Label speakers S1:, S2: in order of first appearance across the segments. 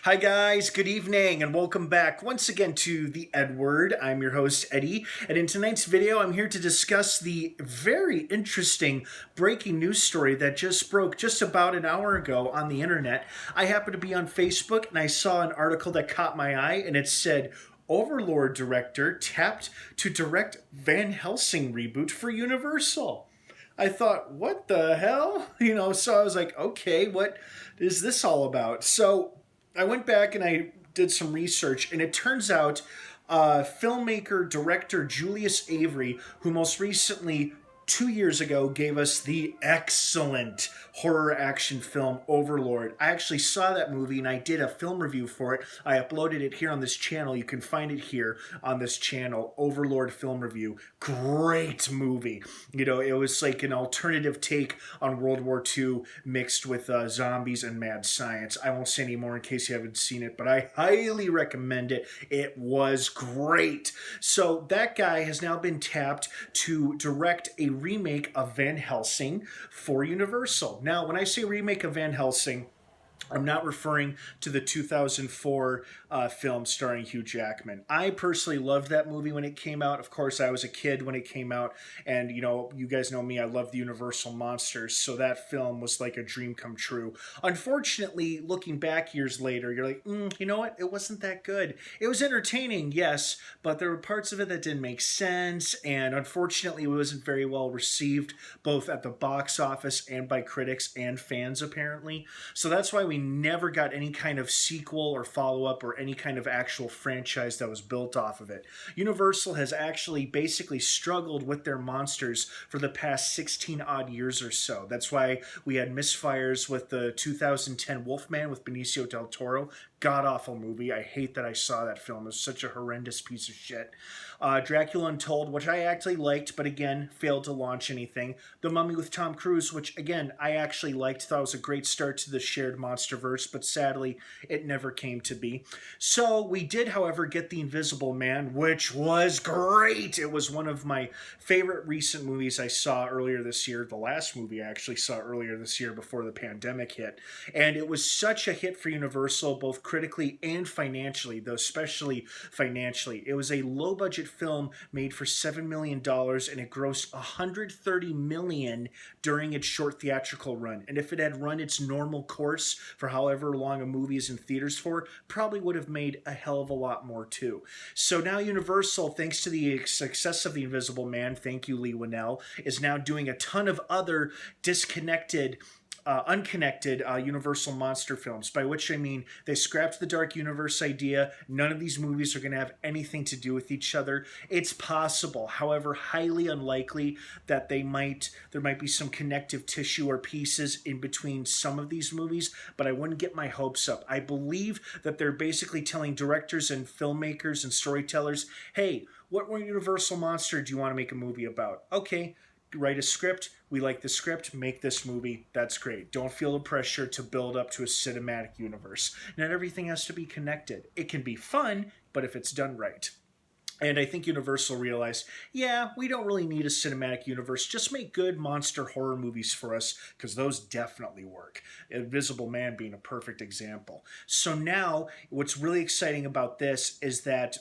S1: Hi, guys. Good evening, and welcome back once again to the EdWord. I'm your host, Eddie, and in tonight's video, I'm here to discuss the very interesting breaking news story that just broke just about an hour ago on the internet. I happened to be on Facebook, and I saw an article that caught my eye, and it said, Overlord director tapped to direct Van Helsing reboot for Universal. I thought, what the hell? So I was like, okay, what is this all about? So I went back and I did some research, and it turns out filmmaker, director Julius Avery, who most recently 2 years ago gave us the excellent horror action film Overlord. I actually saw that movie and I did a film review for it. I uploaded it here on this channel. You can find it here on this channel, Overlord Film Review. Great movie. It was like an alternative take on World War II mixed with zombies and mad science. I won't say any more in case you haven't seen it, but I highly recommend it. It was great. So that guy has now been tapped to direct a remake of Van Helsing for Universal. Now, when I say remake of Van Helsing, I'm not referring to the 2004 film starring Hugh Jackman. I personally loved that movie when it came out. Of course, I was a kid when it came out, and you guys know me, I love the Universal monsters, so that film was like a dream come true. Unfortunately, looking back years later, you're like, you know what? It wasn't that good. It was entertaining, yes, but there were parts of it that didn't make sense, and unfortunately, it wasn't very well received, both at the box office and by critics and fans, apparently. So that's why we never got any kind of sequel or follow-up or any kind of actual franchise that was built off of it. Universal has actually basically struggled with their monsters for the past 16 odd years or so. That's why we had misfires with the 2010 Wolfman with Benicio del Toro. God-awful movie. I hate that I saw that film. It was such a horrendous piece of shit. Dracula Untold, which I actually liked, but again, failed to launch anything. The Mummy with Tom Cruise, which again, I actually liked. Thought it was a great start to the shared monsterverse, but sadly, it never came to be. So we did, however, get The Invisible Man, which was great. It was one of my favorite recent movies I saw earlier this year. The last movie I actually saw earlier this year before the pandemic hit. And it was such a hit for Universal, both critically and financially, though especially financially. It was a low-budget film made for $7 million, and it grossed $130 million during its short theatrical run. And if it had run its normal course for however long a movie is in theaters for, probably would have made a hell of a lot more too. So now Universal, thanks to the success of The Invisible Man, thank you Lee Winnell, is now doing a ton of other unconnected Universal monster films, by which I mean they scrapped the Dark Universe idea. None of these movies are going to have anything to do with each other. It's possible, however, highly unlikely that there might be some connective tissue or pieces in between some of these movies, but I wouldn't get my hopes up. I believe that they're basically telling directors and filmmakers and storytellers, hey, what Universal monster do you want to make a movie about? Okay, write a script. We like the script. Make this movie. That's great. Don't feel the pressure to build up to a cinematic universe. Not everything has to be connected. It can be fun, but if it's done right. And I think Universal realized, yeah, we don't really need a cinematic universe. Just make good monster horror movies for us, because those definitely work. Invisible Man being a perfect example. So now, what's really exciting about this is that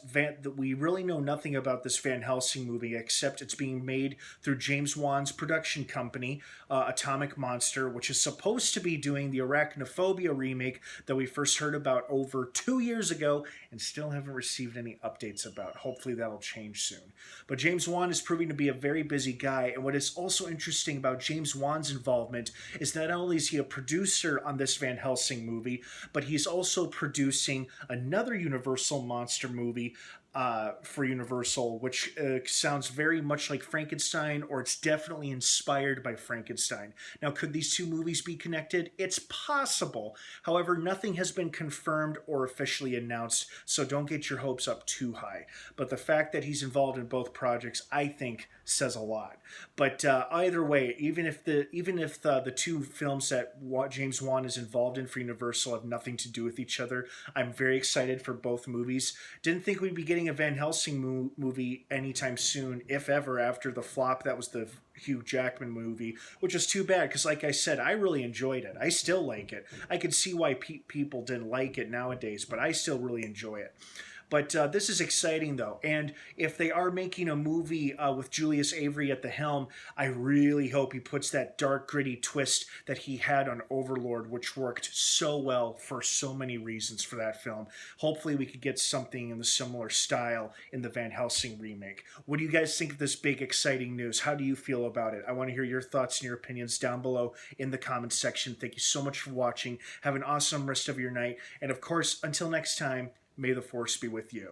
S1: we really know nothing about this Van Helsing movie, except it's being made through James Wan's production company, Atomic Monster, which is supposed to be doing the Arachnophobia remake that we first heard about over 2 years ago and still haven't received any updates about. Hopefully that'll change soon. But James Wan is proving to be a very busy guy, and what is also interesting about James Wan's involvement is not only is he a producer on this Van Helsing movie, but he's also producing another Universal monster movie for Universal, which sounds very much like Frankenstein, or it's definitely inspired by Frankenstein. Now, could these two movies be connected? It's possible. However, nothing has been confirmed or officially announced, so don't get your hopes up too high. But the fact that he's involved in both projects, I think, says a lot. But either way, even if the two films that James Wan is involved in for Universal have nothing to do with each other, I'm very excited for both movies. Didn't think we'd be getting getting a Van Helsing movie anytime soon, if ever, after the flop that was the Hugh Jackman movie, which was too bad because, like I said, I really enjoyed it. I still like it. I could see why people didn't like it nowadays, but I still really enjoy it. But this is exciting, though. And if they are making a movie with Julius Avery at the helm, I really hope he puts that dark, gritty twist that he had on Overlord, which worked so well for so many reasons for that film. Hopefully, we could get something in the similar style in the Van Helsing remake. What do you guys think of this big, exciting news? How do you feel about it? I want to hear your thoughts and your opinions down below in the comments section. Thank you so much for watching. Have an awesome rest of your night. And of course, until next time, may the Force be with you.